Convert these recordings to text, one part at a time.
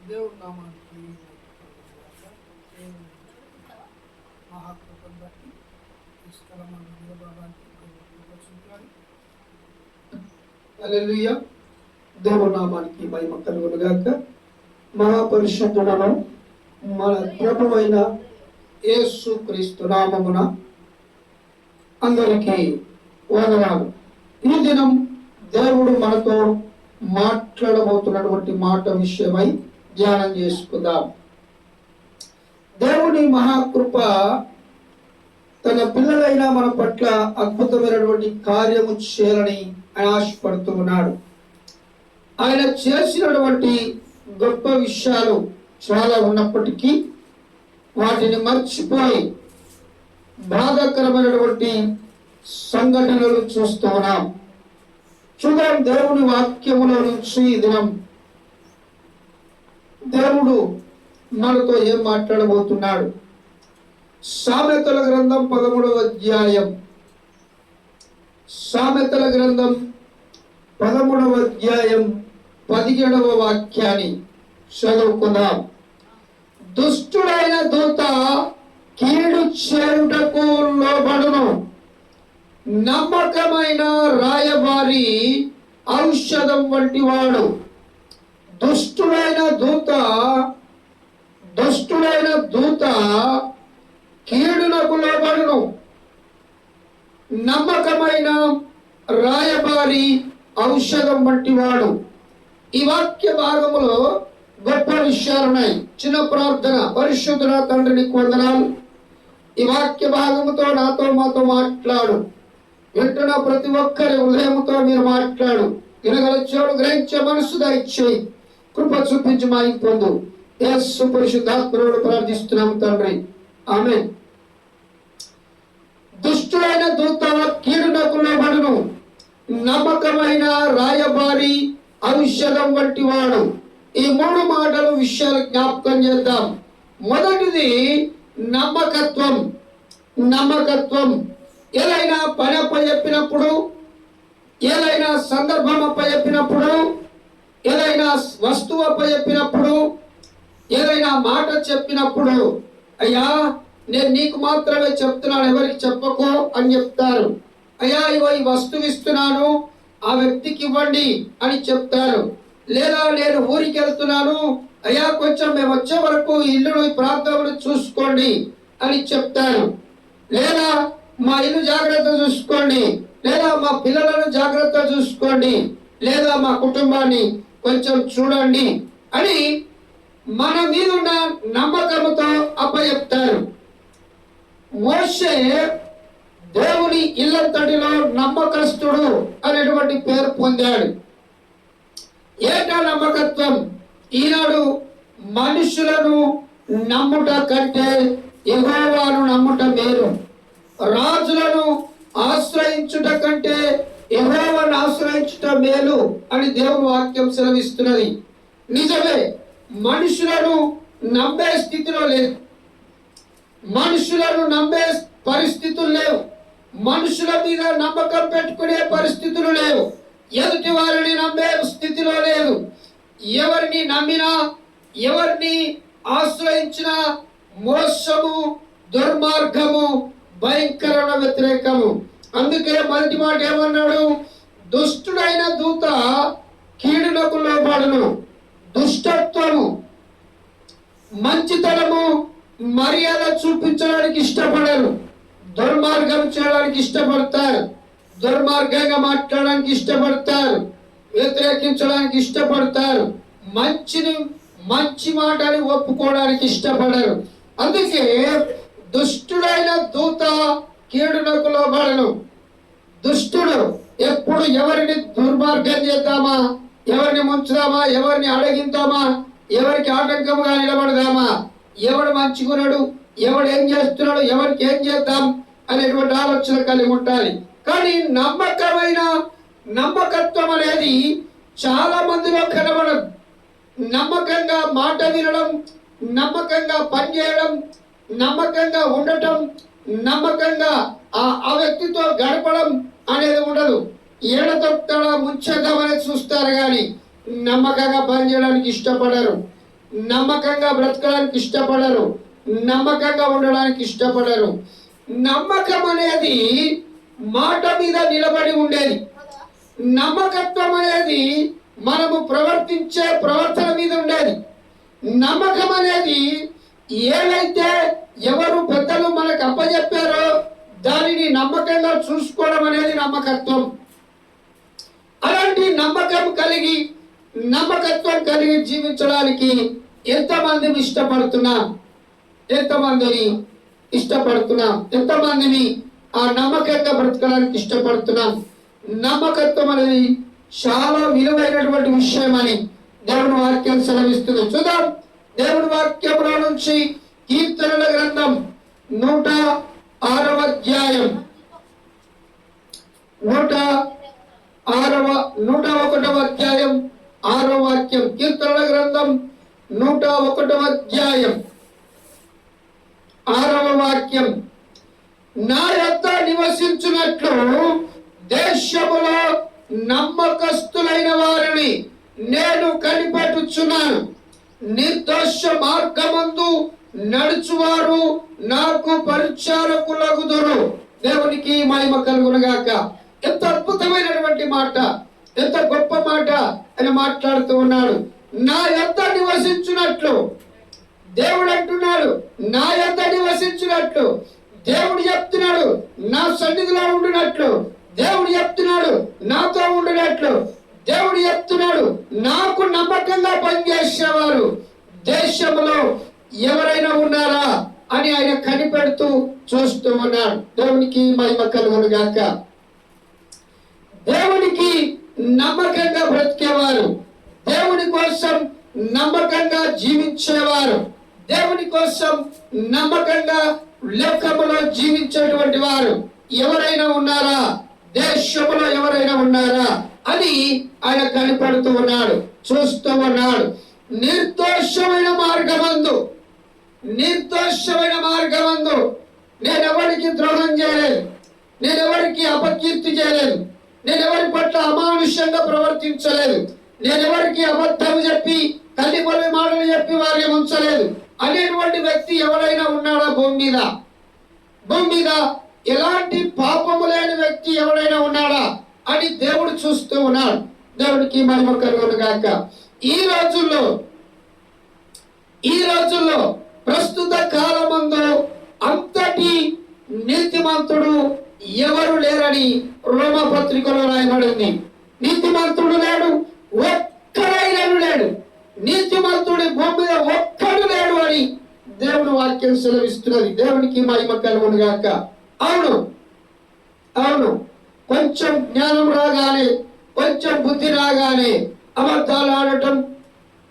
దేవుడి నామానికి మహాకృపను బట్టి ఈ స్థలమందు నిలబడడానికి చూపాలి. హల్లెలూయా. దేవుడి నామానికి మహిమ కలుగును గాక. మహాపరిశుద్ధుడను మన ప్రభువైన యేసు క్రీస్తు నామమున అందరికీ వందనాలు. ఈ దినం దేవుడు మనతో మాట్లాడబోతున్నటువంటి మాట విషయమై ధ్యానం చేసుకుందాం. దేవుని మహాకృప తన పిల్లలైన మన పట్ల అద్భుతమైనటువంటి కార్యము చేయాలని ఆయన ఆశపడుతూ ఉన్నాడు. ఆయన చేసినటువంటి గొప్ప విషయాలు చాలా ఉన్నప్పటికీ వాటిని మర్చిపోయి బాధాకరమైనటువంటి సంఘటనలు చూస్తూ ఉన్నాం. చూద్దాం దేవుని వాక్యములో నుంచి ఈ దినం దేవుడు మనతో ఏం మాట్లాడబోతున్నాడు. సామెతల గ్రంథం 13వ అధ్యాయం, సామెతల గ్రంథం 13వ అధ్యాయం 17వ వాక్యాన్ని చదువుకుందాం. దుష్టుడైన దూత కీడు చేయుటకు లోబడును, నమ్మకమైన రాయబారి ఔషధం వంటి వాడు. దుష్టుడైన దూత కీడునకు లోబడును, నమ్మకమైన రాయబారి ఔషధం వంటి వాడు. ఈ వాక్య భాగములో గొప్ప విషయాలున్నాయి. చిన్న ప్రార్థన. పరిశుద్ధుల తండ్రి నీకు వందనాలు. ఈ వాక్య భాగముతో నాతో మాతో మాట్లాడు. వింటున్న ప్రతి ఒక్కరి హృదయముతో మీరు మాట్లాడు. వినగల చెవులు గ్రహించే మనసు దయచేయి. కృప చూపించి మా పొందు. యేసు పరిశుద్ధాత్మను ప్రార్థిస్తున్నాము తండ్రి, ఆమేన్. దుష్టుడైన దూత కీడునకు లోబడును, నమ్మకమైన రాయబారి ఔషధం వంటి వాడు. ఈ మూడు మాటలు విషయాలు జ్ఞాపకం చేద్దాం. మొదటిది నమ్మకత్వం. నమ్మకత్వం. ఏదైనా పని అప్పచెప్పినప్పుడు, ఏదైనా సందర్భం అప్పచెప్పినప్పుడు, ఏదైనా వస్తువు అప్పచెప్పినప్పుడు, ఏదైనా మాట చెప్పినప్పుడు, అయ్యా నేను నీకు మాత్రమే చెప్తున్నాను, ఎవరికి చెప్పకు అని చెప్తారు. అయ్యా ఇగో ఈ వస్తువు ఇస్తున్నాను, ఆ వ్యక్తికి ఇవ్వండి అని చెప్తారు. లేదా నేను ఊరికి వెళ్తున్నాను, అయ్యా కొంచెం మేము వచ్చే వరకు ఇల్లును ప్రాంతంలో చూసుకోండి అని చెప్తారు. లేదా మా ఇల్లు జాగ్రత్త చూసుకోండి, లేదా మా పిల్లలను జాగ్రత్త చూసుకోండి, లేదా మా కుటుంబాన్ని కొంచెం చూడండి అని మన మీద ఉన్న నమ్మకంతో అప్పచెప్తారు. మోషే దేవుని ఇల్లంతటిలో నమ్మకస్తుడు అనేటువంటి పేరు పొందాడు. ఏటా నమ్మకత్వం? ఈనాడు మనుషులను నమ్ముట కంటే యెహోవాను నమ్ముట మేలు. రాజులను ఆశ్రయించుట కంటే యెహోవాను ఆశ్రయించుట మేలు అని దేవుని వాక్యం సెలవిస్తున్నది. నిజమే, మనుషులను నమ్మే స్థితిలో లేదు, మనుషులను నమ్మే పరిస్థితులు లేవు, మనుషుల మీద నమ్మకం పెట్టుకునే పరిస్థితులు లేవు, ఎదుటి వారిని నమ్మే స్థితిలో లేదు. ఎవరిని నమ్మినా, ఎవరిని ఆశ్రయించినా మోసము, దుర్మార్గము, భయంకరమైన వ్యతిరేకము. అందుకే మొదటి మాట ఏమన్నాడు? దుష్టుడైన దూత కీడునకు లోబడును. దుష్టత్వము, మంచితనము, మర్యాద చూపించడానికి ఇష్టపడరు, దుర్మార్గం చేయడానికి ఇష్టపడతారు, దుర్మార్గంగా మాట్లాడడానికి ఇష్టపడతారు, వ్యతిరేకించడానికి ఇష్టపడతారు, మంచి మాటని ఒప్పుకోవడానికి ఇష్టపడరు. అందుకే దుష్టుడైన దూత కీడునకు లోబడను. దుష్టుడు ఎప్పుడు ఎవరిని దుర్మార్గం చేద్దామా, ఎవరిని ముంచుదామా, ఎవరిని అడగిద్దామా, ఎవరికి ఆటంకముగా నిలబడదామా, ఎవడు మంచుకున్నాడు, ఎవడు ఏం చేస్తున్నాడు, ఎవరికి ఏం చేద్దాం అనేటువంటి ఆలోచన కలిగి ఉండాలి. కానీ నమ్మకత్వం అనేది చాలా మందిలో కనబడదు. నమ్మకంగా మాట వినడం, నమ్మకంగా పనిచేయడం, నమ్మకంగా ఉండటం, నమ్మకంగా ఆ వ్యక్తితో గడపడం అనేది ఉండదు. ఏడతొక్కడా ముంచేద్దామని చూస్తారు కానీ నమ్మకంగా పనిచేయడానికి ఇష్టపడరు. నమ్మకంగా బ్రతకడానికి ఇష్టపడరు, నమ్మకంగా ఉండడానికి ఇష్టపడరు. నమ్మకం అనేది మాట మీద నిలబడి ఉండేది. నమ్మకత్వం అనేది మనము ప్రవర్తించే ప్రవర్తన మీద ఉండేది. నమ్మకం అనేది ఏవైతే ఎవరు పెద్దలు మనకు అప్పచెప్పారో దానిని నమ్మకంగా చూసుకోవడం అనేది నమ్మకత్వం. అలాంటి నమ్మకత్వం కలిగి జీవించడానికి ఎంతమందిని ఇష్టపడుతున్నాం? ఎంతమందిని ఆ నమ్మకంగా బ్రతకడానికి ఇష్టపడుతున్నాం? నమ్మకత్వం అనేది చాలా విలువైనటువంటి విషయం అని దేవుని వాక్యం సెలవిస్తుంది. చూద్దాం దేవుని వాక్యంలో నుంచి కీర్తనల గ్రంథం 106వ అధ్యాయం 101వ అధ్యాయం 6వ వాక్యం. కీర్తనల గ్రంథం 101వ అధ్యాయం 6వ వాక్యం. నా యొద్ద నివసించున్నట్లు దేశములో నమ్మకస్తులైన వారిని నేను కనిపెట్టుచున్నాను. నిర్దోష మార్గమందు నడుచువారు నాకు పరిచారకులగుదురు. దేవునికి మహిమ కలుగునుగాక. ఎంత అద్భుతమైనటువంటి మాట, ఎంత గొప్ప మాట అని మాట్లాడుతూ ఉన్నాడు. నా యొద్ద నివసించున్నట్లు దేవుడు అంటున్నాడు. నా యొద్ద నివసించున్నట్లు దేవుడు చెప్తున్నాడు. నా సన్నిధిలో ఉండినట్లు దేవుడు చెప్తున్నాడు. నాతో ఉండినట్లు దేవుడు చెప్తున్నాడు. నాకు నమ్మకంగా పనిచేసేవారు దేశంలో ఎవరైనా ఉన్నారా అని ఆయన కనిపెడుతూ చూస్తూ ఉన్నాడు. దేవునికి మహిమ కలుగును గాక. దేవునికి నమ్మకంగా బ్రతికేవారు, దేవుని కోసం నమ్మకంగా జీవించేవారు, దేవుని కోసం నమ్మకంగా లోకములో జీవించేటువంటి వారు ఎవరైనా ఉన్నారా, దేశంలో ఎవరైనా ఉన్నారా అని ఆయన కనిపెడుతూ ఉన్నాడు, చూస్తూ ఉన్నాడు. నిర్దోషమైన మార్గమందు నేనెవరికి ద్రోహం చేయలేదు, నేనెవరికి అపకీర్తి చేయలేదు, నేనెవరి పట్ల అమానుష్యంగా ప్రవర్తించలేదు, నేనెవరికి అబద్ధం చెప్పి కల్లిపల్లి మాటలు చెప్పి వారిని ఉంచలేదు అనేటువంటి వ్యక్తి ఎవరైనా ఉన్నాడా భూమి మీద? ఎలాంటి పాపము లేని వ్యక్తి ఎవరైనా ఉన్నాడా అని దేవుడు చూస్తూ ఉన్నాడు. దేవుడికి మహిమ కలుగును గాక. ఈ రోజుల్లో ప్రస్తుత కాలమందు అంతటి నీతిమంతుడు ఎవరు లేరని రోమపత్రికలో రాయబడింది. నీతిమంతుడు లేడు, ఒక్కడైనను లేడు. నీతిమంతుడి భూమి మీద ఒక్కడు లేడు అని దేవుని వాక్యం సెలవిస్తున్నది. దేవునికి మహిమ కలుగును గాక. అవును, కొంచెం జ్ఞానం రాగానే, కొంచెం బుద్ధి రాగానే అబద్ధాలు ఆడటం,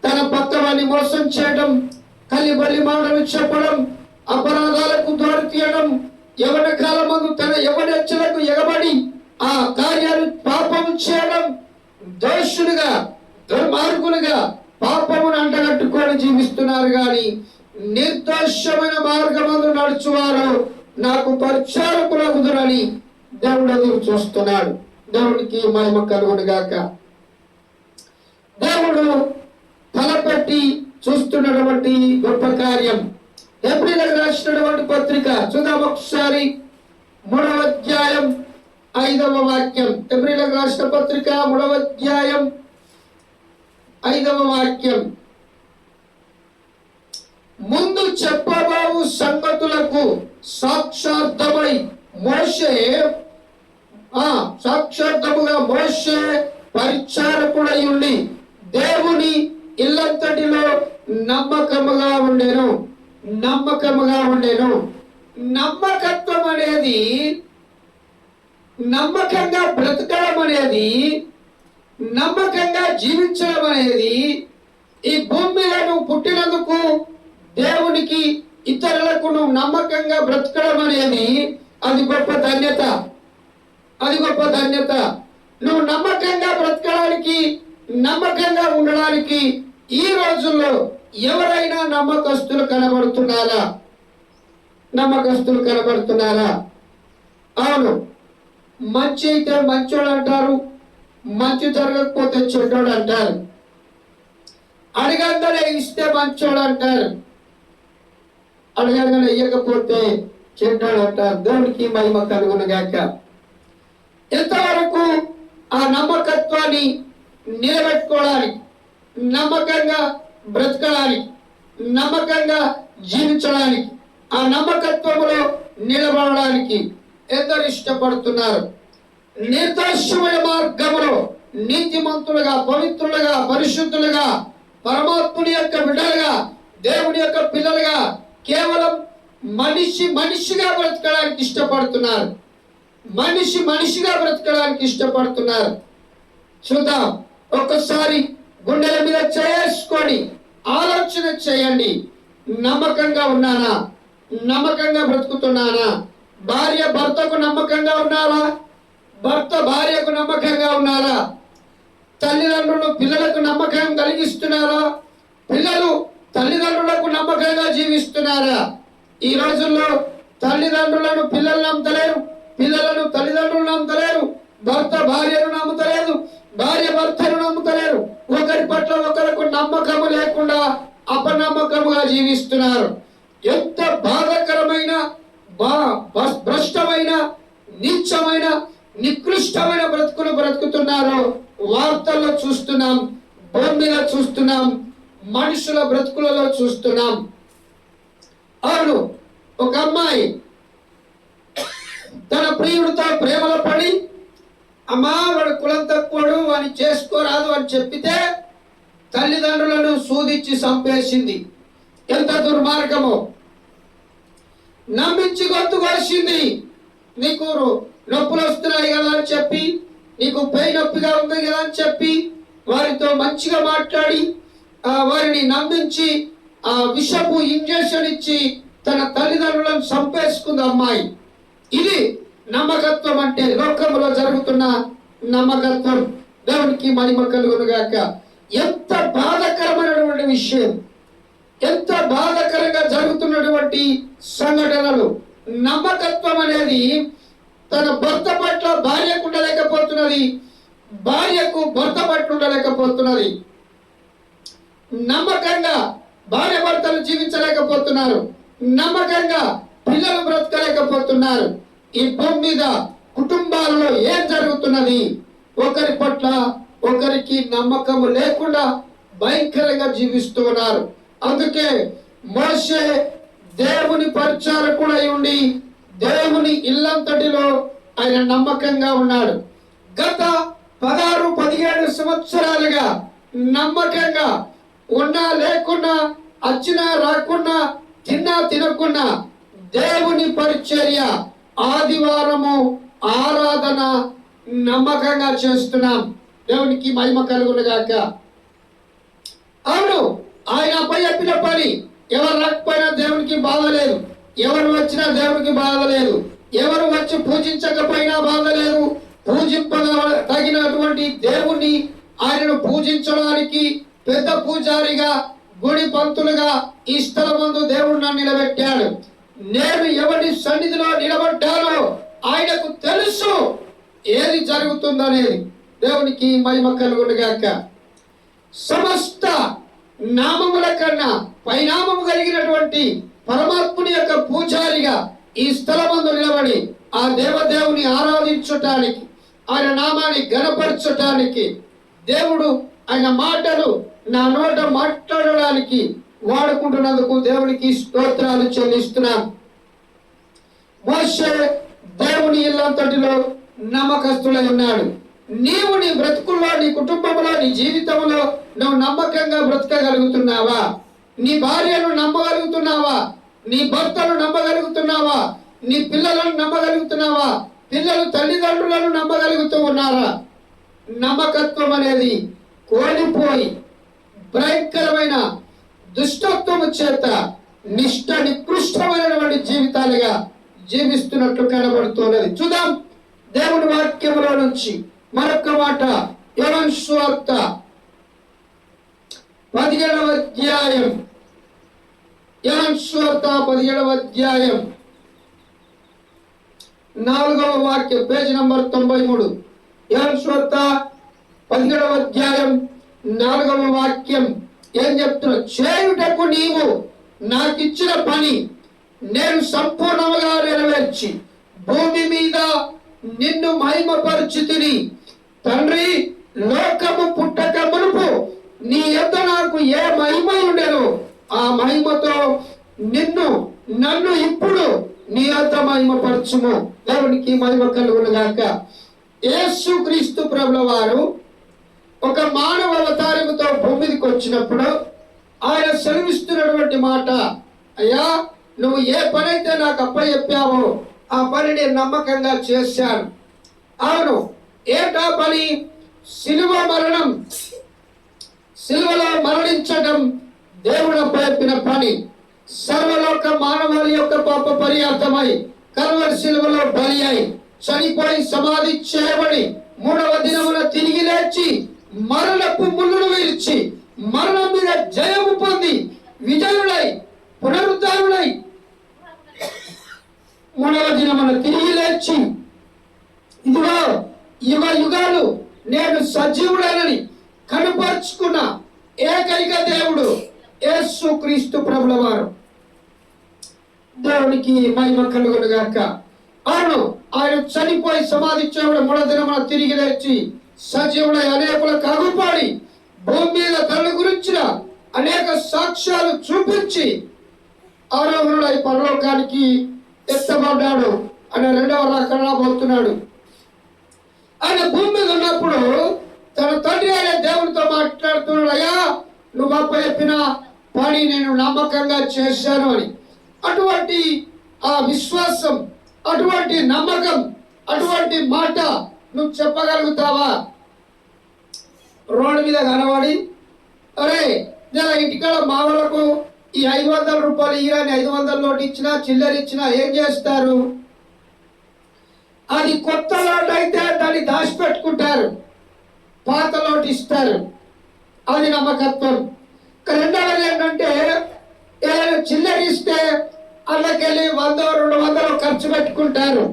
తన పక్కవాన్ని మోసం చేయడం, కల్లిబల్లి మాటలు చెప్పడం, అపరాధాలకు దారి తీయడం, యవన కాలమందు తన యవనెచ్చలకు ఎగబడి ఆ కార్యాలు పాపము చేయడం, దోషులుగా దుర్మార్గులుగా పాపమును అంటగట్టుకొని జీవిస్తున్నారు. కానీ నిర్దోషమైన మార్గమందు నడుచువారు నాకు పరిచారకులగుదురని దేవుడు ఎదురు చూస్తున్నాడు. దేవుడికి మహిమ కలుగును గాక. దేవుడు తలపెట్టి చూస్తున్నటువంటి గొప్ప కార్యం. హెబ్రీయులకు రాసినటువంటి పత్రిక చూద్దాం ఒకసారి. 3వ అధ్యాయం 5వ వాక్యం. హెబ్రీయులకు రాసిన పత్రిక 3వ అధ్యాయం 5వ వాక్యం. ముందు చెప్పబోవు సంగతులకు సాక్షార్థముగా మోషే పరిచారకుడై ఉండి దేవుని ఇల్లంతటిలో నమ్మకముగా ఉండెను. నమ్మకత్వం అనేది, నమ్మకంగా బ్రతకడం అనేది, నమ్మకంగా జీవించడం అనేది, ఈ భూమి మీద నువ్వు పుట్టినందుకు దేవునికి, ఇతరులకు నువ్వు నమ్మకంగా బ్రతకడం అనేది అది గొప్ప ధన్యత. నువ్వు నమ్మకంగా బ్రతకడానికి, నమ్మకంగా ఉండడానికి ఈ రోజుల్లో ఎవరైనా నమ్మకస్తులు కనబడుతున్నారా? అవును, మంచి అయితే మంచోడు అంటారు, మంచి జరగకపోతే చెడ్డోడు అంటారు. అడగంగానే ఇస్తే మంచోడు అంటారు, అడగంగానే ఇయ్యకపోతే చెడ్డాడు అంటారు. దేవునికి మహిమ కలుగును గాక. ఎంతవరకు ఆ నమ్మకత్వాన్ని నిలబెట్టుకోవడానికి, నమ్మకంగా బ్రతకడానికి, నమ్మకంగా జీవించడానికి, ఆ నమ్మకత్వంలో నిలబడడానికి ఎందరు ఇష్టపడుతున్నారు? నిర్దోషమైన మార్గములో నీతిమంతులుగా, పవిత్రులుగా, పరిశుద్ధులుగా, పరమాత్ముని యొక్క బిడ్డలుగా, దేవుని యొక్క పిల్లలుగా కేవలం మనిషిగా బ్రతకడానికి ఇష్టపడుతున్నారు. మనిషిగా బ్రతకడానికి ఇష్టపడుతున్నారు. చూద్దాం, ఒక్కసారి గుండెల మీద చేసుకొని ఆలోచన చేయండి. నమ్మకంగా ఉన్నానా? నమ్మకంగా బ్రతుకుతున్నానా? భార్య భర్తకు నమ్మకంగా ఉన్నారా? భర్త భార్యకు నమ్మకంగా ఉన్నారా? తల్లిదండ్రులు పిల్లలకు నమ్మకం కలిగిస్తున్నారా? పిల్లలు తల్లిదండ్రులకు నమ్మకంగా జీవిస్తున్నారా? ఈ రోజుల్లో తల్లిదండ్రులను పిల్లలు నమ్మతలేరు, పిల్లలను తల్లిదండ్రులు నమ్మతలేరు, భర్త భార్యను నమ్ముతలేదు, భార్య భర్తను నమ్ముతలేరు. ఒకరి పట్ల ఒకరికి నమ్మకము లేకుండా అపనమ్మకముగా జీవిస్తున్నారు. ఎంత బాధాకరమైన, భ్రష్టమైన, నీచమైన, నికృష్టమైన బ్రతుకులు బ్రతుకుతున్నారో వార్తల్లో చూస్తున్నాం, భూమి మీద చూస్తున్నాం, మనుషుల బ్రతుకులలో చూస్తున్నాం. అవును, ఒక అమ్మాయి తన ప్రియుడితో ప్రేమలో పడి, అమ్మా వాడు కులం తక్కువడు, వాడిని చేసుకోరాదు అని చెప్పితే తల్లిదండ్రులను సూదిచ్చి చంపేసింది. ఎంత దుర్మార్గమో! నమ్మించి గొంతు కోసింది. నీకు నొప్పులు వస్తున్నాయి కదా అని చెప్పి, నీకు పెయి నొప్పిగా ఉంది కదా అని చెప్పి వారితో మంచిగా మాట్లాడి వారిని నమ్మించి ఆ విషపు ఇంజెక్షన్ ఇచ్చి తన తల్లిదండ్రులను చంపేసుకుంది అమ్మాయి. ఇది నమ్మకత్వం అంటే, లోకంలో జరుగుతున్న నమ్మకత్వం. దేవునికి మహిమ కలుగును గాక. ఎంత బాధాకరమైనటువంటి విషయం, ఎంత బాధాకరంగా జరుగుతున్నటువంటి సంఘటనలు. నమ్మకత్వం అనేది తన భర్త పట్ల భార్యకు ఉండలేకపోతున్నది, భార్యకు భర్త పట్ల ఉండలేకపోతున్నది. నమ్మకంగా భార్య భర్తలు జీవించలేకపోతున్నారు, నమ్మకంగా పిల్లలు బ్రతకలేకపోతున్నారు. ఈ భూమి మీద కుటుంబాలలో ఏం జరుగుతున్నది? ఒకరి పట్ల ఒకరికి నమ్మకము లేకుండా భయంకరంగా జీవిస్తూ ఉన్నారు. అందుకే మోషే దేవుని పరిచారకుడై ఉండి దేవుని ఇల్లంతటిలో ఆయన నమ్మకంగా ఉన్నాడు. గత 16-17 సంవత్సరాలుగా నమ్మకంగా ఉన్నా లేకున్నా, వచ్చినా రాకున్నా, తిన్నా తినకున్నా దేవుని పరిచర్య, ఆదివారము ఆరాధన నమ్మకంగా చేస్తున్నాం. దేవునికి మహిమ కలుగును గాక. అవును, ఆయన చెప్పిన పని ఎవరు రాకపోయినా దేవునికి బాధ లేదు, ఎవరు వచ్చినా దేవునికి బాధ లేదు, ఎవరు వచ్చి పూజించకపోయినా బాధ లేదు. తగినటువంటి దేవుణ్ణి, ఆయనను పూజించడానికి పెద్ద పూజారిగా, గుడి పంతులుగా ఈ స్థలమందు దేవుడు నన్ను నిలబెట్టాడు. నేను ఎవరి సన్నిధిలో నిలబడ్డానో ఆయనకు తెలుసు ఏది జరుగుతుందనేది. దేవునికి మహిమ కలుగును గాక. సమస్త నామముల కన్నా పైనామము కలిగినటువంటి పరమాత్ముని యొక్క పూజారిగా ఈ స్థలమందు నిలబడి ఆ దేవదేవుని ఆరాధించటానికి, ఆయన నామాన్ని గణపరచటానికి, దేవుడు ఆయన మాటలు నా నోట మాట్లాడడానికి వాడుకుంటున్నందుకు దేవునికి స్తోత్రాలు చెల్లిస్తున్నాం. మోషే దేవుని ఇల్లంతటిలో నమ్మకస్తులై ఉన్నాడు. నీవు నీ బ్రతుకుల్లో, నీ కుటుంబంలో, నీ జీవితంలో నువ్వు నమ్మకంగా బ్రతకగలుగుతున్నావా? నీ భార్యను నమ్మగలుగుతున్నావా? నీ భర్తను నమ్మగలుగుతున్నావా? నీ పిల్లలను నమ్మగలుగుతున్నావా? పిల్లలు తల్లిదండ్రులను నమ్మగలుగుతూ ఉన్నారా? నమ్మకత్వం అనేది కోల్పోయి భయంకరమైన దుష్టత్వము చేత నికృష్టమైనటువంటి జీవితాలుగా జీవిస్తున్నట్లు కనబడుతున్నది. చూద్దాం దేవుని వాక్యములో నుంచి మరొక మాట. యోహాను సువార్త 17వ అధ్యాయం, యోహాను సువార్త 17వ అధ్యాయం 4వ వాక్యం, పేజీ నంబర్ 93. యోహాను సువార్త 17వ అధ్యాయం 4వ వాక్యం. ఏం చెప్తున్నావు? చేయుటకు నీవు నాకు ఇచ్చిన పని నేను సంపూర్ణంగా నెరవేర్చి భూమి మీద నిన్ను మహిమపరచుతిని. తండ్రి, లోకము పుట్టక మునుపు నీ యొద్ద నాకు ఏ మహిమ ఉండెను, ఆ మహిమతో నన్ను ఇప్పుడు నీ యొద్ద మహిమపరచుము. దేవునికి మహిమ కలుగును గాక. యేసుక్రీస్తు ప్రభుల వారు ఒక మానవ అవతారముతో భూమికి వచ్చినప్పుడు ఆయన సెలవిస్తున్నటువంటి మాట, అయ్యా, నువ్వు ఏ పని అయితే నాకు అప్పచెప్పావో ఆ పని నేను నమ్మకంగా చేశాను. అవును, ఏంటా పని? సిలువ మరణం, సిలువలో మరణించడం దేవుడు అప్పచెప్పిన పని. సర్వలోక మానవాళి యొక్క పాప పర్యాప్తమై కల్వరి సిలువలో బలి అయి చనిపోయి సమాధి చేయబడి 3వ దినమున తిరిగి లేచి మరణపు ముళ్ళును విరిచి మరణం మీద జయము పొంది విజయుడై పునరుద్ధారుడై 3వ దినమున తిరిగి లేచి ఇదిగో యుగ యుగాలు నేను సజీవుడనని కనుపరుచుకున్న ఏకైక దేవుడు యేసుక్రీస్తు ప్రభుల వారు. దేవునికి మహిమ కలుగును గాక. అవును, ఆయన చనిపోయి సమాధి చేయడం 3వ దినమున తిరిగి లేచి సజీవుడై అనేకులకు అగుపాడి భూమి మీద తన గురించిన అనేక సాక్ష్యాలు చూపించి ఆరోహణుడై పరలోకానికి ఎత్తబడ్డాడు అని 2వ రాకడ పోతున్నాడు. ఆయన భూమి మీద ఉన్నప్పుడు తన తండ్రి అయిన దేవునితో మాట్లాడుతున్నాడు, అయ్యా, నువ్వు అప్పచెప్పిన పని నేను నమ్మకంగా చేశాను అని. అటువంటి ఆ విశ్వాసం, అటువంటి నమ్మకం, అటువంటి మాట నువ్వు చెప్పగలుగుతావా? రోడ్డు మీద కనబడి, అరే నేను ఇంటికాడ మా వాళ్ళకు ఈ 500 రూపాయలు ఇరాని 500 నోటు ఇచ్చినా చిల్లర ఇచ్చినా ఏం చేస్తారు? అది కొత్త నోటు అయితే దాన్ని దాచిపెట్టుకుంటారు, పాత నోటు ఇస్తారు. అది నమ్మకత్వం. రెండవది ఏంటంటే, ఏదైనా చిల్లర ఇస్తే అందుకెళ్ళి 100-200 ఖర్చు పెట్టుకుంటారు.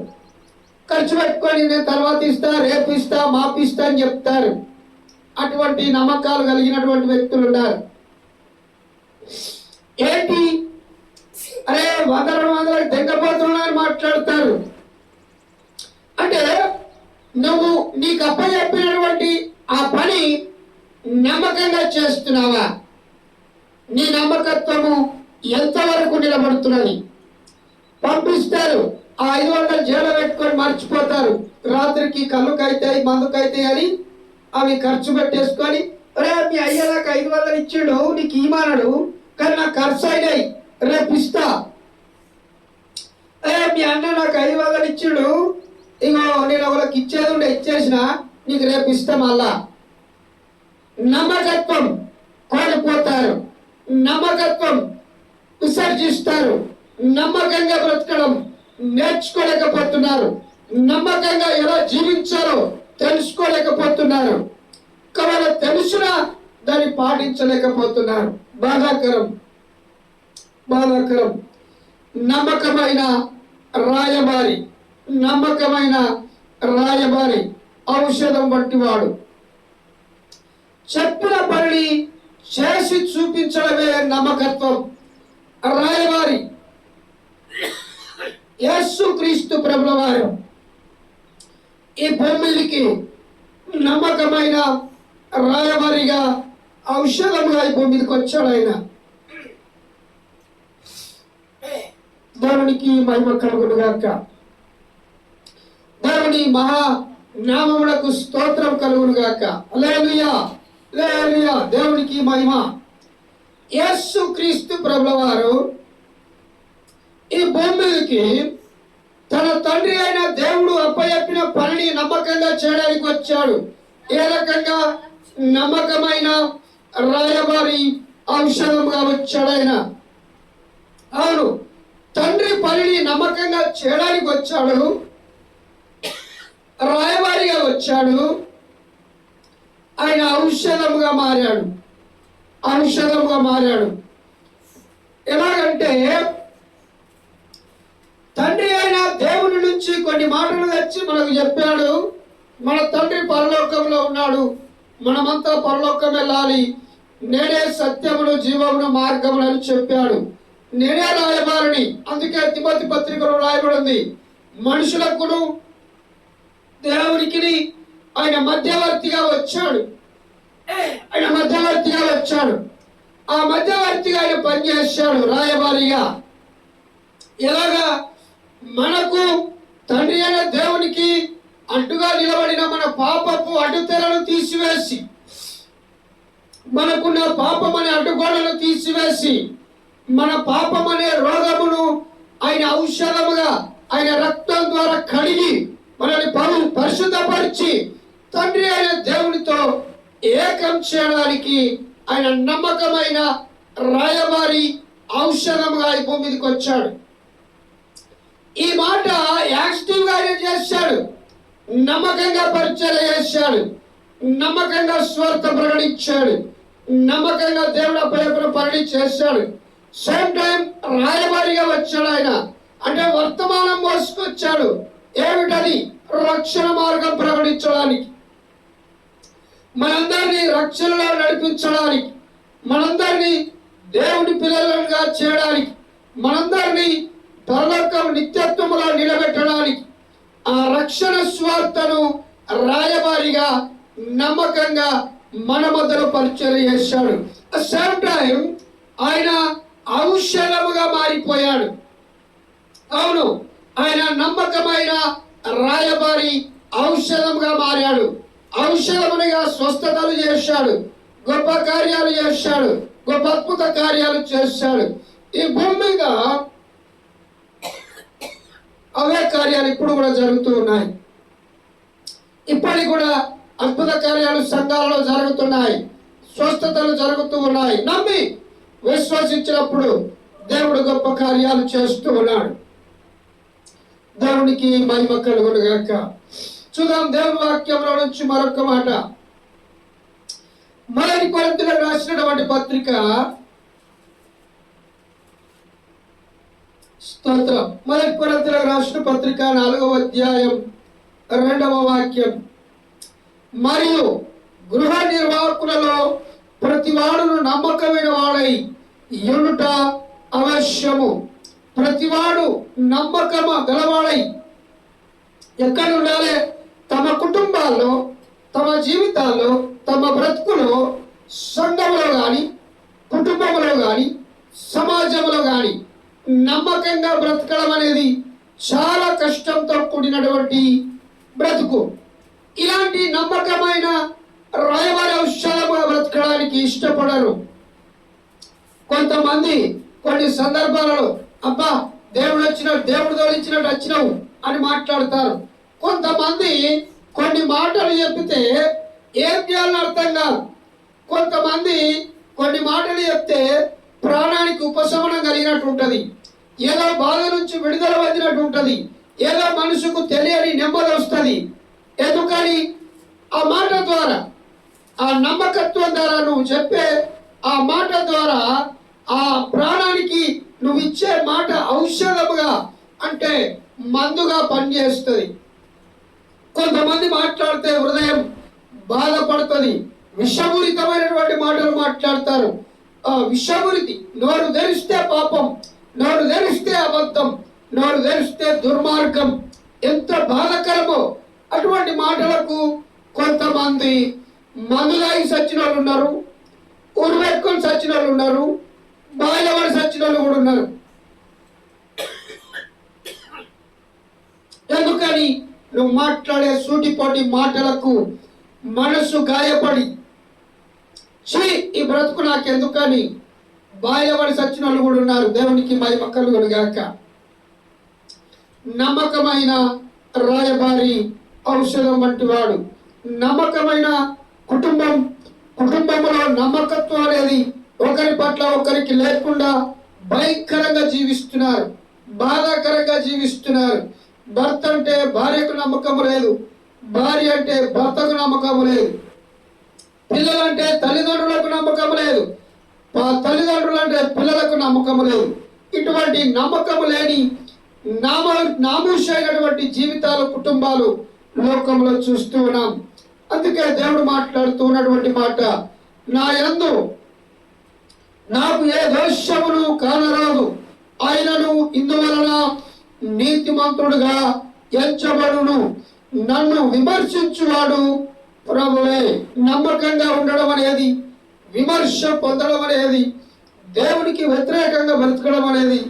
ఖర్చు పెట్టుకొని నేను తర్వాత ఇస్తా, రేపు ఇస్తా, మాపిస్తా అని చెప్తారు. అటువంటి నమ్మకాలు కలిగినటువంటి వ్యక్తులు ఉన్నారు. ఏంటి, అరే 100-200 తెగపోతున్నా అని మాట్లాడతారు. అంటే నువ్వు నీకు అప్పచెప్పినటువంటి ఆ పని నమ్మకంగా చేస్తున్నావా? నీ నమ్మకత్వము ఎంతవరకు నిలబడుతున్నది? పంపిస్తారు, ఆ 500 జేబులో పెట్టుకొని మర్చిపోతారు. రాత్రికి కళ్ళుకైతాయి, మందుకైతాయి అని అవి ఖర్చు పెట్టేసుకొని, అరే మీ అయ్య నాకు 500 ఇచ్చాడు, నీకు ఇమానడు, కానీ నాకు ఖర్చు అయినాయి, రేపు ఇస్తా. అరే మీ అన్న నాకు 500 ఇచ్చాడు, ఇగో నేను ఒకరికి ఇచ్చేది ఉండే ఇచ్చేసిన, నీకు రేపు ఇస్తా. మళ్ళా నమ్మకత్వం కోల్పోతారు, నమ్మకత్వం విసర్జిస్తారు, నమ్మకంగా బ్రతకడం నేర్చుకోలేకపోతున్నారు, నమ్మకంగా ఎలా జీవించాలో తెలుసుకోలేకపోతున్నారు. కాబట్టి తెలుసునా దాన్ని పాటించలేకపోతున్నారు. బాధాకరం, బాధాకరం. నమ్మకమైన రాయబారి, నమ్మకమైన రాయబారి ఔషధం వంటి వాడు. చెప్పిన పనిని చేసి చూపించడమే నమ్మకత్వం. రాయబారి యేసుక్రీస్తు ప్రభుల వారు ఈ భూమికి నమ్మకమైన రాయబారిగా ఔషధంగా ఈ భూమికి వచ్చాడు. ఆయన దేవునికి మహిమ కలుగును గాక. దేవుని మహా నామమునకు స్తోత్రం కలుగును గాక. హల్లెలూయా, హల్లెలూయా. దేవునికి మహిమ. యేసుక్రీస్తు ప్రభుల వారు ఈ భూమికి తన తండ్రి అయిన దేవుడు అప్పచెప్పిన పనిని నమ్మకంగా చేయడానికి వచ్చాడు. ఏ రకంగా? నమ్మకమైన రాయబారి ఔషధంగా వచ్చాడు ఆయన. అవును, తండ్రి పనిని నమ్మకంగా చేయడానికి వచ్చాడు, రాయబారిగా వచ్చాడు. ఆయన ఔషధముగా మారాడు, ఔషధముగా మారాడు. ఎలాగంటే తండ్రి అయిన దేవుని నుంచి కొన్ని మాటలు తెచ్చి మనకు చెప్పాడు. మన తండ్రి పరలోకంలో ఉన్నాడు, మనమంతా పరలోకం వెళ్ళాలి, నేనే సత్యమును జీవమును మార్గమును అని చెప్పాడు. నేనే రాయబారిని. అందుకే తిమోతి పత్రికలో రాయబడింది, మనుషులకును దేవునికి ఆయన మధ్యవర్తిగా వచ్చాడు. ఆయన మధ్యవర్తిగా వచ్చాడు. ఆ మధ్యవర్తిగా ఆయన పనిచేశాడు రాయబారిగా. ఎలాగా? మనకు తండ్రి అయిన దేవునికి అడ్డుగా నిలబడిన మన పాపపు అడ్డుతెరను తీసివేసి, మనకున్న పాపం అనే అడ్డుగోడను తీసివేసి, మన పాపం అనే రోగమును ఆయన ఔషధముగా ఆయన రక్తం ద్వారా కడిగి మనల్ని పరిశుద్ధపరిచి తండ్రి అయిన దేవునితో ఏకం చేయడానికి ఆయన నమ్మకమైన రాయబారి ఔషధముగా ఈ భూమి మీదకి వచ్చాడు. ఈ మాట యాక్టివ్ గా ఆయన చేశాడు. నమ్మకంగా పరిచయం చేశాడు. నమ్మకంగా స్వార్థ ప్రకటించాడు. నమ్మకంగా దేవుడు అప్పటిప్పుడు పని చేశాడు. సేమ్ టైం రాయబారిగా వచ్చాడు ఆయన. అంటే వర్తమానం మోసుకొచ్చాడు. ఏమిటది? రక్షణ మార్గం ప్రకటించడానికి, మనందరినీ రక్షణలో నడిపించడానికి, మనందరినీ దేవుని పిల్లలుగా చేయడానికి, మనందరినీ పరలోకం నిత్యత్వంలో నిలబెట్టడానికి ఆ రక్షణ స్వార్థను రాయబారిగా నమ్మకంగా మన మధ్యలో పరిచయం చేశాడు. సేమ్ టైం ఆయన ఔషధముగా మారిపోయాడు. అవును, ఆయన నమ్మకమైన రాయబారి ఔషధంగా మారాడు. ఔషధమునిగా స్వస్థతలు చేశాడు, గొప్ప కార్యాలు చేశాడు, గొప్ప అద్భుత కార్యాలు చేశాడు. ఈ భూమి మీద అవే కార్యాలు ఇప్పుడు కూడా జరుగుతూ ఉన్నాయి. ఇప్పటికి కూడా అద్భుత కార్యాలు సంఘాలలో జరుగుతున్నాయి, స్వస్థతలు జరుగుతూ ఉన్నాయి. నమ్మి విశ్వసించినప్పుడు దేవుడు గొప్ప కార్యాలు చేస్తూ ఉన్నాడు. దేవునికి మహిమ కలుగును గాక. చూద్దాం దేవుని వాక్యంలో నుంచి మరొక మాట. మొదటి కొరింథీయులకు రాసినటువంటి పత్రిక, స్తోత్రం, మొదటి కొరింథీయులకు రాసిన పత్రిక 4వ అధ్యాయం 2వ వాక్యం. మరియు గృహ నిర్వాహకులలో ప్రతివాడును నమ్మకమైన వాడై యుండుట అవశ్యము. ప్రతివాడు నమ్మకము గలవాడై ఎక్కడ ఉండాలి? తమ కుటుంబాల్లో, తమ జీవితాల్లో, తమ బ్రతుకులో, సంఘంలో కానీ, కుటుంబంలో కానీ, సమాజంలో కానీ నమ్మకంగా బ్రతకడం అనేది చాలా కష్టంతో కూడినటువంటి బ్రతుకు. ఇలాంటి నమ్మకమైన రాయబారి ఔషధంగా బ్రతకడానికి ఇష్టపడరు. కొంతమంది కొన్ని సందర్భాలలో అబ్బా దేవుడు వచ్చినట్టు, దేవుడు తోలించినట్టు వచ్చినావు అని మాట్లాడతారు. కొంతమంది కొన్ని మాటలు చెప్తే ఏం చేయాలని అర్థం కాదు. కొంతమంది కొన్ని మాటలు చెప్తే ప్రాణానికి ఉపశమనం కలిగినట్టు ఉంటుంది, ఏదో బాధ నుంచి విడుదల పొందినట్టు ఉంటుంది, ఏదో మనసుకు తెలియని నెమ్మది వస్తుంది. ఎందుకని? ఆ మాట ద్వారా, ఆ నమ్మకత్వం ద్వారా, నువ్వు చెప్పే ఆ మాట ద్వారా ఆ ప్రాణానికి నువ్వు ఇచ్చే మాట ఔషధముగా, అంటే మందుగా పనిచేస్తుంది. కొంతమంది మాట్లాడితే హృదయం బాధపడుతుంది, విషపూరితమైనటువంటి మాటలు మాట్లాడతారు. ఆ విషపూరితి, నోరు తెరిస్తే పాపం, నోరు తెరిస్తే అబద్ధం, నోరు తెరిస్తే దుర్మార్గం, ఎంత బాధకరమో. అటువంటి మాటలకు కొంతమంది మందులాగి సచ్చిన వాళ్ళు ఉన్నారు, ఉరిపెట్టుకొని సచ్చిన వాళ్ళు ఉన్నారు, బాయిలవాడి సచ్చిన వాళ్ళు కూడా ఉన్నారు. ఎందుకని? నువ్వు మాట్లాడే సూటిపోటి మాటలకు మనసు గాయపడి, ఈ బ్రతుకు నాకెందుకని బాయిలవాడి సచ్చిన వాళ్ళు కూడా ఉన్నారు. దేవునికి మహిమ కలుగును గాక. నమ్మకమైన రాయబారి ఔషధం వంటి వాడు. నమ్మకమైన కుటుంబంలో నమ్మకత్వం అనేది ఒకరి పట్ల ఒకరికి లేకుండా భయంకరంగా జీవిస్తున్నారు, బాధాకరంగా జీవిస్తున్నారు. భర్త అంటే భార్యకు నమ్మకం లేదు, భార్య అంటే భర్తకు నమ్మకం లేదు, పిల్లలంటే తల్లిదండ్రులకు నమ్మకం లేదు, తల్లిదండ్రులు అంటే పిల్లలకు నమ్మకం లేదు. ఇటువంటి నమ్మకం లేని నామూషైనటువంటి జీవితాలు, కుటుంబాలు లోకంలో చూస్తూ ఉన్నాం. అందుకే దేవుడు మాట్లాడుతూ ఉన్నటువంటి మాట, నా యందు నాకు ఏ దోషమును కానరాదు. ఆయనను ఇందువలన నీతిమంతుడుగా ఎంచబడును. నన్ను విమర్శించువాడు ప్రభువే. నమ్మకంగా ఉండడం అనేది, విమర్శ పొందడం అనేది, దేవునికి వ్యతిరేకంగా బ్రతకడం అనేది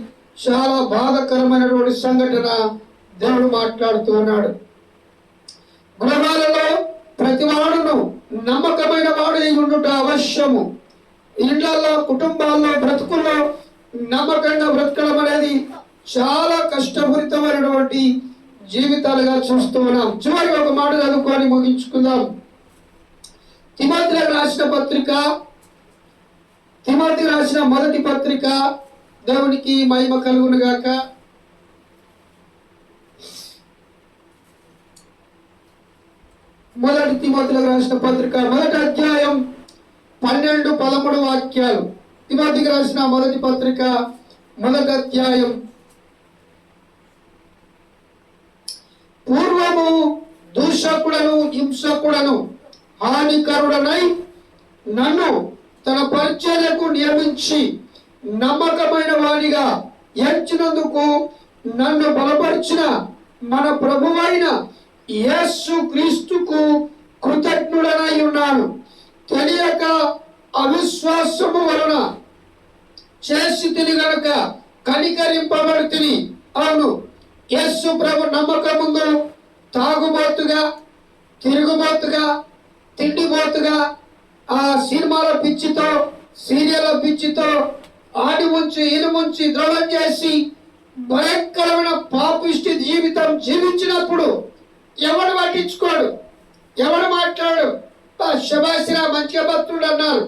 చాలా బాధాకరమైనటువంటి సంఘటన. దేవుడు మాట్లాడుతూ ఉన్నాడు. గృహాలలో ప్రతి వాడును నమ్మకమైన వాడు ఉండుట అవశ్యము. ఇళ్లలో, కుటుంబాల్లో, బ్రతుకుల్లో నమ్మకంగా బ్రతకడం అనేది చాలా కష్టపూరితమైనటువంటి జీవితాలుగా చూస్తూ ఉన్నాం. చివరి ఒక మాట చదువుకొని ముగించుకుందాం. తిమోతికి రాసిన మొదటి పత్రిక. దేవునికి మహిమ కలుగును గాక. మొదటి తిమోతికి రాసిన పత్రిక 1వ అధ్యాయం 12-13 వాక్యాలు. తిమోతికి రాసిన మొదటి పత్రిక 1వ అధ్యాయం. పూర్వము దూషకుడను, హింసకుడను, హానికరుడనై నన్ను తన పరిచర్యకు నియమించి నమ్మకమైన వాడిగా ఎంచినందుకు నన్ను బలపరిచిన మన ప్రభువైన యేసు క్రీస్తుకు కృతజ్ఞుడనై ఉన్నాను. తెలియక అవిశ్వాసము వలన చేసి తిని గనుక కనికరింపబడి తిని. అవును, యేసు ప్రభు నమ్మకముందు తాగుబోతుగా, తిరుగుబోతుగా, తిండిబోతుగా, ఆ సినిమాల పిచ్చితో, సీరియల్ పిచ్చితో ఆడి ముంచి ఈను ముంచి ద్రోహం చేసి భయంకరమైన పాపిష్టి జీవితం జీవించినప్పుడు ఎవడు పట్టించుకోడు, ఎవడు మాట్లాడు. శబాసిరా మంచిగా భక్తుడు అన్నారు.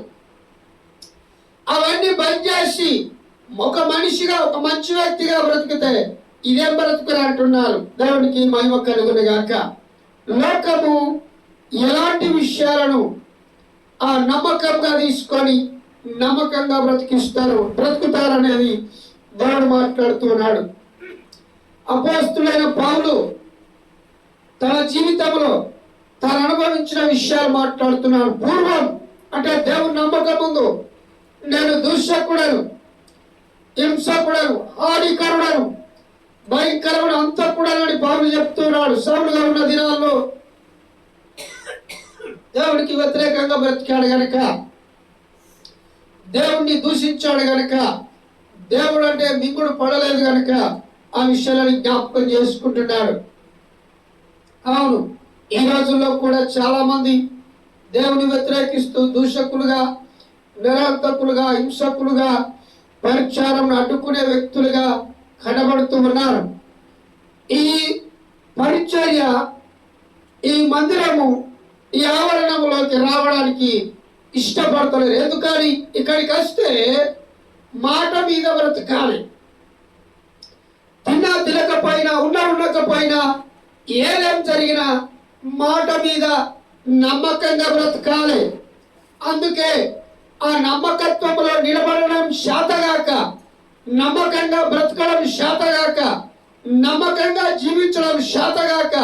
అవన్నీ బంద్ చేసి ఒక మనిషిగా, ఒక మంచి వ్యక్తిగా బ్రతికితే ఇదేం బ్రతుకుని అంటున్నారు. దేవునికి మహిమ కలుగును గాక. లోకము ఎలాంటి విషయాలను నమ్మకంగా తీసుకొని నమ్మకంగా బ్రతుకుతారనేది దేవుడు మాట్లాడుతున్నాడు. అపోస్తులైన పౌలు తన జీవితంలో తాను అనుభవించిన విషయాలు మాట్లాడుతున్నాడు. పూర్వం అంటే దేవుని నమ్మకం ముందు నేను దూషకుడను, హింసకుడను, హానికరుడను, భయంకరమైన అంతకుడనని పౌలు చెప్తున్నాడు. సౌలుగా ఉన్న దినాల్లో దేవునికి వ్యతిరేకంగా బ్రతికాడు గనక, దేవుణ్ణి దూషించాడు గనక, దేవుడు అంటే మింగుడు పడలేదు గనక ఆ విషయాలను జ్ఞాపకం చేసుకుంటున్నాడు. అవును, ఈ రోజుల్లో కూడా చాలా మంది దేవుని వ్యతిరేకిస్తూ దూషకులుగా, నిరర్థకులుగా, హింసకులుగా, పరిచారం అడ్డుకునే వ్యక్తులుగా కనబడుతూ ఉన్నారు. ఈ పరిచర్య, ఈ మందిరము, ఈ ఆవరణంలోకి రావడానికి ఇష్టపడతలేరు. ఎందుకని ఇక్కడికి వస్తే మాట మీద బ్రతకాలి. తిన్నా తినకపోయినా, ఉండకపోయినా, ఏదేం జరిగినా మాట మీద నమ్మకంగా బ్రతకాలి. అందుకే ఆ నమ్మకత్వంలో నిలబడడం శాతగాక, నమ్మకంగా బ్రతకడం శాతగాక, నమ్మకంగా జీవించడం శాతగాక,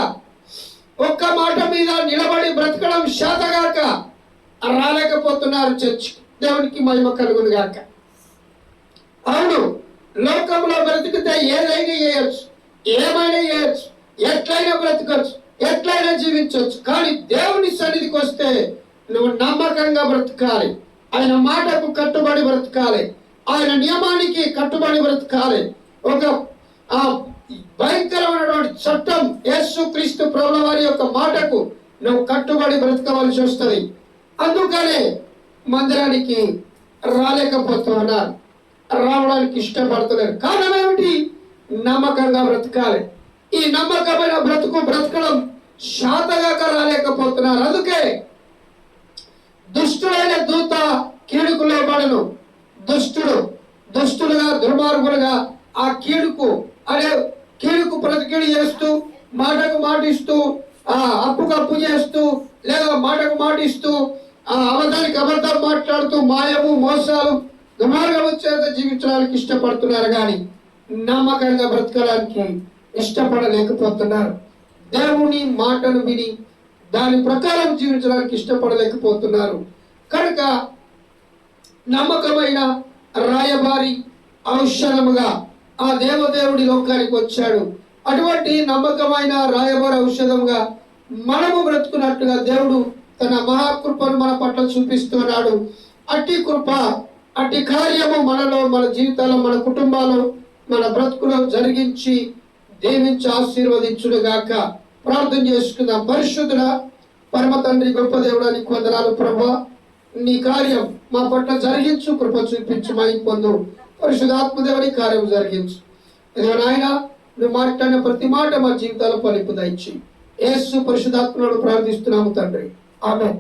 ఒక్క మాట మీద నిలబడి బ్రతకడం శాతగాక రాలేకపోతున్నారు చర్చ్. దేవునికి మహిమ కలుగును గాక. అవును, లోకంలో బ్రతికితే ఏదైనా చేయొచ్చు, ఏమైనా చేయొచ్చు, ఎట్లయినా బ్రతకచ్చు, ఎట్లయినా జీవించవచ్చు. కానీ దేవుని సన్నిధికి వస్తే నువ్వు నమ్మకంగా బ్రతకాలి. ఆయన మాటకు కట్టుబడి బ్రతకాలి. ఆయన నియమానికి కట్టుబడి బ్రతకాలి. ఒక భయంకరమైనటువంటి చట్టం యేసు క్రీస్తు ప్రభువు వారి యొక్క మాటకు నువ్వు కట్టుబడి బ్రతకవలసి వస్తుంది. అందుకనే మందిరానికి రాలేకపోతున్నారు, రావడానికి ఇష్టపడతలేరు. కారణం ఏమిటి? నమ్మకంగా బ్రతకాలి. ఈ నమ్మకమైన బ్రతకడం శాతగాక రాలేకపోతున్నారు. అందుకే దుష్టుడైన దూత కీడుకు లోబడను. దుష్టులుగా, దుర్మార్గులుగా ఆ కీడుకు ప్రతికీడు చేస్తూ, మాటకు మాటిస్తూ, అప్పుకు అప్పు చేస్తూ, లేదా మాటకు మాటిస్తూ, అబద్ధానికి అబద్ధం మాట్లాడుతూ, మాయము, మోసాలు, దుర్మార్గము చేత జీవించడానికి ఇష్టపడుతున్నారు. కానీ నమ్మకంగా బ్రతకడానికి ఇష్టపడలేకపోతున్నారు. దేవుని మాటను విని దాని ప్రకారం జీవించడానికి ఇష్టపడలేకపోతున్నారు. కనుక నమ్మకమైన రాయబారి ఔషధముగా ఆ దేవదేవుడి లోకానికి వచ్చాడు. అటువంటి నమ్మకమైన రాయబారి ఔషధంగా మనము బ్రతుకున్నట్టుగా దేవుడు తన మహాకృపను మన పట్ల చూపిస్తున్నాడు. అట్టి కృప, అట్టి కార్యము మనలో, మన జీవితాల్లో, మన కుటుంబాల్లో, మన బ్రతుకులో జరిగించి దీవించి ఆశీర్వదించుడుగాక. ప్రార్థన చేసుకుందాం. పరిశుద్ధుడా, పరమ తండ్రి, గొప్ప దేవుడానికి వందనాలు ప్రభువా. నీ కార్యం మా పట్ల జరిగించు, కృప చూపించు, మై పొందు. పరిశుద్ధాత్మదేవుని కార్యం జరిగించు. ఇదిగో నాయన, నువ్వు మాట్లాడిన ప్రతి మాట మా జీవితాల్లో ఫలింపు దయచేయి. యేసు పరిశుద్ధాత్మను ప్రార్థిస్తున్నాము తండ్రి. ఆమేన్.